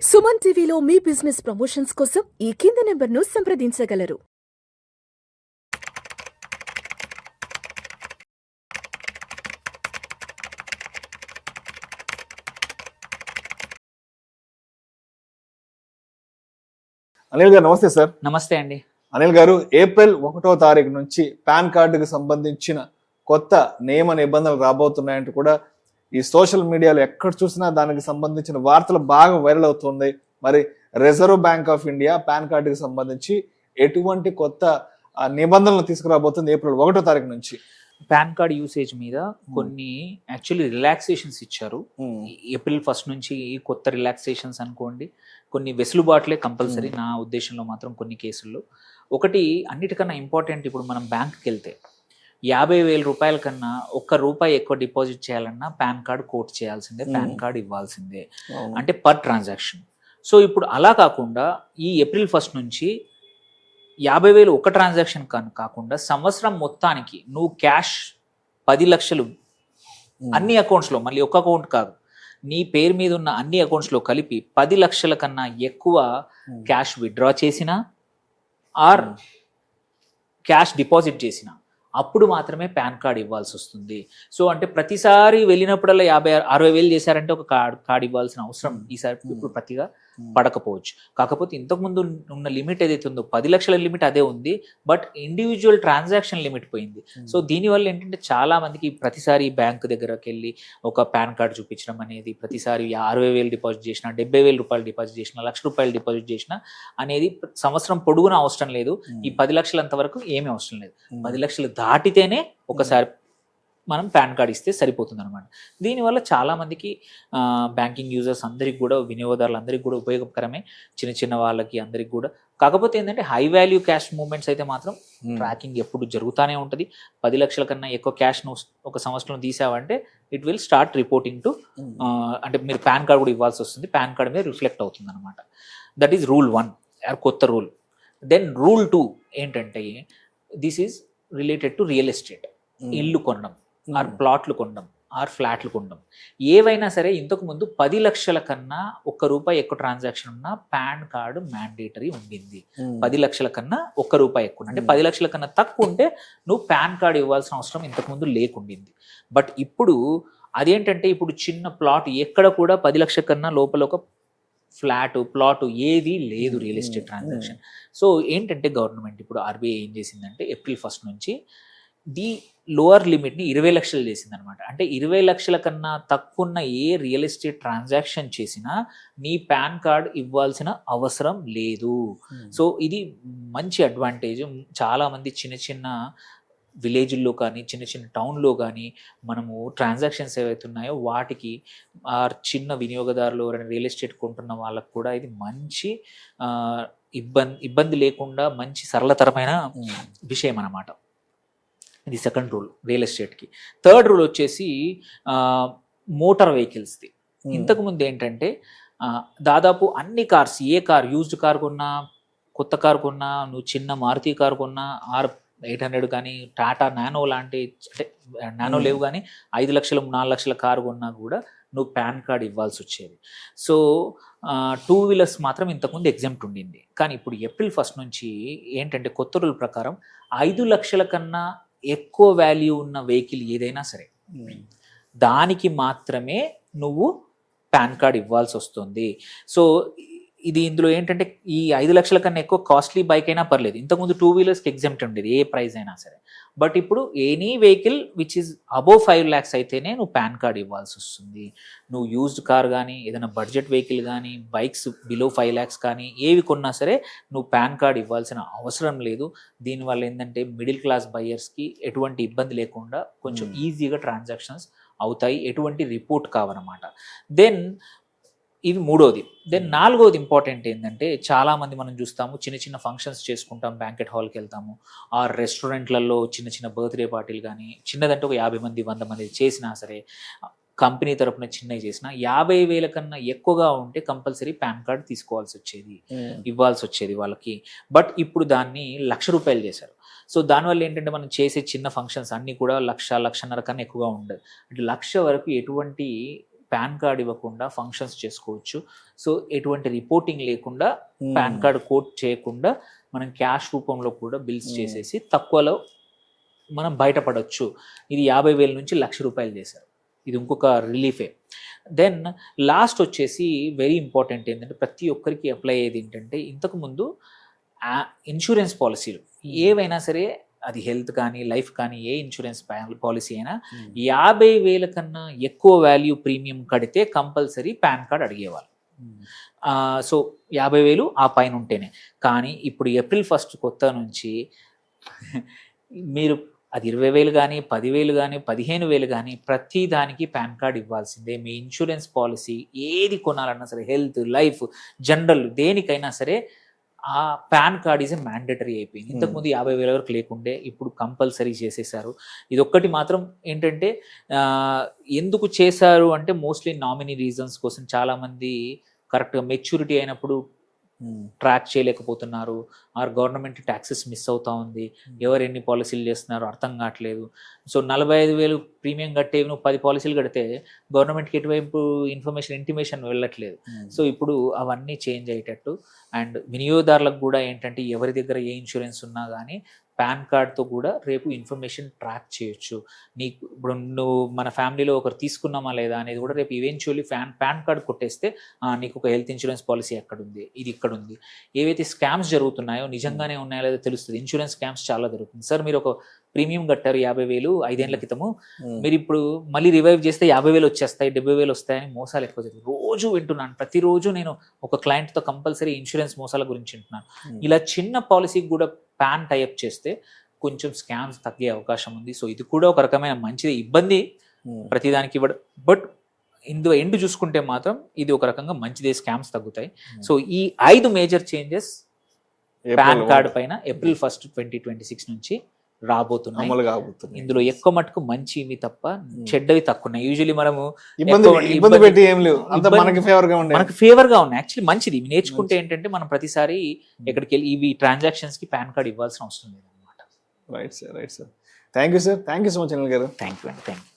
సుమన్ టీవీలో మీ business promotions కోసం ఈ కింది నెంబర్ను సంప్రదించగలరు. అనిల్ గారు నమస్తే సార్. నమస్తే అండి. అనిల్ గారు, ఏప్రిల్ 1వ తారీఖు నుంచి పాన్ కార్డుకు సంబంధించిన కొత్త నియమ నిబంధనలు రాబోతున్నాయంటూ కూడా ఈ సోషల్ మీడియాలో ఎక్కడ చూసినా దానికి సంబంధించిన వార్తలు బాగా వైరల్ అవుతుంది. మరి reserve bank of India pan కార్డుకి సంబంధించి ఎటువంటి కొత్త నిబంధనలు తీసుకురాబోతుంది ఏప్రిల్ 1వ తారీఖు నుంచి? పాన్ కార్డ్ యూసేజ్ మీద కొన్ని యాక్చువల్లీ రిలాక్సేషన్స్ ఇచ్చారు. ఏప్రిల్ 1 నుంచి కొత్త రిలాక్సేషన్స్ అనుకోండి, కొన్ని వెసులుబాట్లే కంపల్సరీ నా ఉద్దేశంలో మాత్రం కొన్ని కేసుల్లో. ఒకటి అన్నిటికన్నా ఇంపార్టెంట్, ఇప్పుడు మనం బ్యాంక్కి వెళ్తే 50,000 రూపాయల కన్నా ₹1 ఎక్కువ డిపాజిట్ చేయాలన్నా పాన్ కార్డ్ కోట్ చేయాల్సిందే, పాన్ కార్డ్ ఇవ్వాల్సిందే, అంటే పర్ ట్రాన్సాక్షన్. సో ఇప్పుడు అలా కాకుండా ఈ ఏప్రిల్ 1 నుంచి 50,000 ఒక ట్రాన్సాక్షన్ కాకుండా సంవత్సరం మొత్తానికి నువ్వు క్యాష్ 10 లక్షలు అన్ని అకౌంట్స్లో, మళ్ళీ ఒక అకౌంట్ కాదు, నీ పేరు మీద ఉన్న అన్ని అకౌంట్స్లో కలిపి 10 లక్షల కన్నా ఎక్కువ క్యాష్ విత్డ్రా చేసినా ఆర్ క్యాష్ డిపాజిట్ చేసినా అప్పుడు మాత్రమే పాన్ కార్డ్ ఇవ్వాల్సి వస్తుంది. సో అంటే ప్రతిసారి వెళ్ళినప్పుడల్లా 50,000-60,000 చేశారంటే ఒక కార్డ్ ఇవ్వాల్సిన అవసరం ఈసారి ఇప్పుడు ప్రతిగా పడకపోవచ్చు. కాకపోతే ఇంతకుముందు ఉన్న లిమిట్ ఏదైతే ఉందో 10 లక్షల లిమిట్ అదే ఉంది, బట్ ఇండివిజువల్ ట్రాన్సాక్షన్ లిమిట్ పోయింది. సో దీనివల్ల ఏంటంటే చాలా మందికి ప్రతిసారి బ్యాంక్ దగ్గరకు వెళ్ళి ఒక పాన్ కార్డ్ చూపించడం అనేది, ప్రతిసారి 60,000 డిపాజిట్ చేసినా, 70,000 రూపాయలు డిపాజిట్ చేసినా, ₹1,00,000 డిపాజిట్ చేసినా అనేది సంవత్సరం పొడుగున అవసరం లేదు. ఈ 10 లక్షలంత వరకు ఏమీ అవసరం లేదు. 10 లక్షలు దాటితేనే ఒకసారి మనం పాన్ కార్డ్ ఇస్తే సరిపోతుంది అనమాట. దీనివల్ల చాలామందికి బ్యాంకింగ్ యూజర్స్ అందరికి కూడా, వినియోగదారులందరికీ కూడా ఉపయోగకరమే, చిన్న చిన్న వాళ్ళకి అందరికి కూడా. కాకపోతే ఏంటంటే హై వాల్యూ క్యాష్ మూవ్మెంట్స్ అయితే మాత్రం ట్రాకింగ్ ఎప్పుడు జరుగుతూనే ఉంటుంది. 10 లక్షల కన్నా ఎక్కువ క్యాష్ను ఒక సంవత్సరంలో తీసావంటే it will start reporting to, అంటే మీరు పాన్ కార్డ్ కూడా ఇవ్వాల్సి వస్తుంది, పాన్ కార్డ్ మీద రిఫ్లెక్ట్ అవుతుంది అనమాట. దట్ ఈస్ రూల్ 1, కొత్త రూల్. దెన్ రూల్ 2 ఏంటంటే, this is related to real estate. ఇల్లు కొనడం ఆర్ ప్లాట్లు కొనడం ఆర్ ఫ్లాట్లు కొనడం ఏవైనా సరే, ఇంతకు ముందు 10 లక్షల కన్నా ₹1 ఎక్కువ ట్రాన్సాక్షన్ ఉన్న పాన్ కార్డు మ్యాండేటరీ ఉండింది. 10 లక్షల కన్నా ₹1 ఎక్కువ, అంటే 10 లక్షల కన్నా తక్కువ ఉంటే నువ్వు పాన్ కార్డు ఇవ్వాల్సిన అవసరం ఇంతకుముందు లేకుండింది. బట్ ఇప్పుడు అదేంటంటే, ఇప్పుడు చిన్న ప్లాట్ ఎక్కడ కూడా 10 లక్షల కన్నా లోపల ఒక ప్లాట్ ఏది లేదు రియల్ ఎస్టేట్ ట్రాన్సాక్షన్. సో ఏంటంటే గవర్నమెంట్ ఇప్పుడు ఆర్బీఐ ఏం చేసిందంటే ఏప్రిల్ 1 నుంచి ది లోవర్ లిమిట్ని 20 లక్షలు చేసింది అనమాట. అంటే 20 లక్షల కన్నా తక్కువ ఉన్న ఏ రియల్ ఎస్టేట్ ట్రాన్సాక్షన్ చేసినా నీ పాన్ కార్డ్ ఇవ్వాల్సిన అవసరం లేదు. సో ఇది మంచి అడ్వాంటేజ్. చాలామంది చిన్న చిన్న విలేజ్ల్లో కానీ, చిన్న చిన్న టౌన్లో కానీ మనము ట్రాన్సాక్షన్స్ ఏవైతే ఉన్నాయో వాటికి చిన్న వినియోగదారులు ఎవరైనా రియల్ ఎస్టేట్ కొంటున్న వాళ్ళకు కూడా ఇది మంచి ఇబ్బంది లేకుండా మంచి సరళతరమైన విషయం అన్నమాట. ఇది సెకండ్ రూల్ రియల్ ఎస్టేట్కి. థర్డ్ రూల్ వచ్చేసి మోటార్ వెహికల్స్ది. ఇంతకుముందు ఏంటంటే దాదాపు అన్ని కార్స్, ఏ కార్, యూజ్డ్ కార్ కొన్నా, కొత్త కార్ కొన్నా, నువ్వు చిన్న మారుతి కార్ కొన్నా, ఆర్ 800 కానీ, టాటా నానో లాంటి, అంటే నానో లేవు కానీ 5 లక్షలు 4 లక్షల కారు కొన్నా కూడా నువ్వు పాన్ కార్డ్ ఇవ్వాల్సి వచ్చేది. సో 2 వీలర్స్ మాత్రం ఇంతకుముందు ఎగ్జెంప్ట్ ఉండింది. కానీ ఇప్పుడు ఏప్రిల్ 1 నుంచి ఏంటంటే కొత్త రూల్ ప్రకారం 5 లక్షల కన్నా ఎక్కువ వాల్యూ ఉన్న వెహికల్ ఏదైనా సరే దానికి మాత్రమే నువ్వు పాన్ కార్డ్ ఇవ్వాల్సి వస్తుంది. సో ఇది ఇందులో ఏంటంటే, ఈ 5 లక్షల కన్నా ఎక్కువ కాస్ట్లీ బైక్ అయినా పర్లేదు. ఇంతకుముందు 2 వీలర్స్కి ఎగ్జెంప్ట్ ఉండేది ఏ ప్రైస్ అయినా సరే. బట్ ఇప్పుడు any vehicle which is above 5 lakhs అయితేనే నువ్వు పాన్ కార్డ్ ఇవ్వాల్సి వస్తుంది. నువ్వు యూజ్డ్ కార్ కానీ, ఏదైనా బడ్జెట్ వెహికల్ కానీ, బైక్స్ బిలో 5 lakhs కానీ ఏవి కొన్నా సరే నువ్వు పాన్ కార్డ్ ఇవ్వాల్సిన అవసరం లేదు. దీనివల్ల ఏంటంటే మిడిల్ క్లాస్ బయర్స్కి ఎటువంటి ఇబ్బంది లేకుండా కొంచెం ఈజీగా ట్రాన్సాక్షన్స్ అవుతాయి, ఎటువంటి రిపోర్ట్ కావన్నమాట. దెన్ ఇది మూడోది. దెన్ నాలుగోది ఇంపార్టెంట్ ఏంటంటే, చాలామంది మనం చూస్తాము చిన్న చిన్న ఫంక్షన్స్ చేసుకుంటాం, బ్యాంకెట్ హాల్కి వెళ్తాము, ఆ రెస్టారెంట్లలో చిన్న చిన్న బర్త్డే పార్టీలు కానీ, చిన్నదంటే ఒక 50 మంది 100 మంది చేసినా సరే, కంపెనీ తరపున చిన్నవి చేసినా 50,000 కన్నా ఎక్కువగా ఉంటే కంపల్సరీ పాన్ కార్డ్ తీసుకోవాల్సి వచ్చేది, ఇవ్వాల్సి వచ్చేది వాళ్ళకి. బట్ ఇప్పుడు దాన్ని ₹1,00,000 చేశారు. సో దానివల్ల ఏంటంటే మనం చేసే చిన్న ఫంక్షన్స్ అన్నీ కూడా 1,00,000-1,50,000 కన్నా ఎక్కువగా ఉండదు. అంటే 1,00,000 వరకు ఎటువంటి పాన్ కార్డ్ ఇవ్వకుండా ఫంక్షన్స్ చేసుకోవచ్చు. సో ఎటువంటి రిపోర్టింగ్ లేకుండా పాన్ కార్డ్ కోట్ చేయకుండా మనం క్యాష్ రూపంలో కూడా బిల్స్ చేసేసి తక్కువలో మనం బయటపడవచ్చు. ఇది 50,000 నుంచి ₹1,00,000 చేశారు. ఇది ఇంకొక రిలీఫే. దెన్ లాస్ట్ వచ్చేసి వెరీ ఇంపార్టెంట్ ఏంటంటే ప్రతి ఒక్కరికి అప్లై అయ్యేది ఏంటంటే ఇంతకుముందు ఇన్సూరెన్స్ పాలసీలు ఏవైనా సరే, అది హెల్త్ కానీ లైఫ్ కానీ ఏ ఇన్సూరెన్స్ పాలసీ అయినా 50,000 కన్నా ఎక్కువ వాల్యూ ప్రీమియం కడితే కంపల్సరీ పాన్ కార్డ్ అడిగేవాళ్ళు. సో 50,000 ఆ పైన ఉంటేనే. కానీ ఇప్పుడు April 1 కొత్త నుంచి మీరు అది 20,000 కానీ 10,000 కానీ 15,000 కానీ ప్రతి దానికి పాన్ కార్డ్ ఇవ్వాల్సిందే. మీ ఇన్సూరెన్స్ పాలసీ ఏది కొనాలన్నా సరే, హెల్త్ లైఫ్ జనరల్ దేనికైనా సరే ఆ పాన్ కార్డ్ ఈజ్ మ్యాండేటరీ అయిపోయింది. ఇంతకుముందు 50,000 వరకు లేకుండే, ఇప్పుడు కంపల్సరీ చేసేసారు. ఇది ఒక్కటి మాత్రం ఏంటంటే ఎందుకు చేశారు అంటే మోస్ట్లీ నామినీ రీజన్స్ కోసం. చాలామంది కరెక్ట్గా మెచ్యూరిటీ అయినప్పుడు ట్రాక్ చేయలేకపోతున్నారు, ఆర్ గవర్నమెంట్ ట్యాక్సెస్ మిస్ అవుతా ఉంది, ఎవరు ఎన్ని పాలసీలు చేస్తున్నారో అర్థం కావట్లేదు. సో 45,000 ప్రీమియం కట్టే నువ్వు 10 పాలసీలు కడితే గవర్నమెంట్కి ఎటువైపు ఇంటిమేషన్ వెళ్ళట్లేదు. సో ఇప్పుడు అవన్నీ చేంజ్ అయ్యేటట్టు, అండ్ వినియోగదారులకు కూడా ఏంటంటే ఎవరి దగ్గర ఏ ఇన్సూరెన్స్ ఉన్నా కానీ పాన్ కార్డ్తో కూడా రేపు ఇన్ఫర్మేషన్ ట్రాక్ చేయొచ్చు. నీకు ఇప్పుడు నువ్వు మన ఫ్యామిలీలో ఒకరు తీసుకున్నామా లేదా అనేది కూడా రేపు ఈవెన్చువల్లీ పాన్ కార్డ్ కొట్టేస్తే నీకు ఒక హెల్త్ ఇన్సూరెన్స్ పాలసీ ఎక్కడుంది, ఇది ఇక్కడ ఉంది. ఏవైతే స్కామ్స్ జరుగుతున్నాయో నిజంగానే ఉన్నాయో లేదో తెలుస్తుంది. ఇన్సూరెన్స్ స్కామ్స్ చాలా జరుగుతుంది. సార్ మీరు ఒక ప్రీమియం కట్టారు 50,000 5 ఏళ్ల క్రితము, మీరు ఇప్పుడు మళ్ళీ రివైవ్ చేస్తే 50,000 వచ్చేస్తాయి, 70,000 వస్తాయని మోసాలు ఎక్కువ జరుగుతుంది. రోజు వింటున్నాను, ప్రతిరోజు నేను ఒక క్లయింట్తో కంపల్సరీ ఇన్సూరెన్స్ మోసాల గురించి వింటున్నాను. ఇలా చిన్న పాలసీకి కూడా పాన్ టైఅప్ చేస్తే కొంచెం స్కామ్స్ తగ్గే అవకాశం ఉంది. సో ఇది కూడా ఒక రకమైన మంచిది. ఇబ్బంది ప్రతిదానికి ఇవ్వడం, బట్ ఇందులో ఎండ్ చూసుకుంటే మాత్రం ఇది ఒక రకంగా మంచిదే, స్కామ్స్ తగ్గుతాయి. సో ఈ 5 మేజర్ చేంజెస్ పాన్ కార్డ్ పైన April 1, 2026 నుంచి రాబోతున్నాయి. ఇందులో ఎక్కువ మటుకు మంచివి తప్ప చెడ్డవి తక్కువ ఉన్నాయి. యూజువల్లీ మనము మనకు ఫేవర్ గా ఉన్నాయి. యాక్చువల్లీ మంచిది నేర్చుకుంటే ఏంటంటే మనం ప్రతిసారి ఎక్కడికి వెళ్ళి ఇవి ట్రాన్సాక్షన్స్ కి పాన్ కార్డ్ ఇవ్వాల్సిన అవసరం లేదన్నమాట. Right sir, right sir. Thank you sir, thank you so much Anil గారు. థ్యాంక్ యూ అండి, థ్యాంక్ యూ.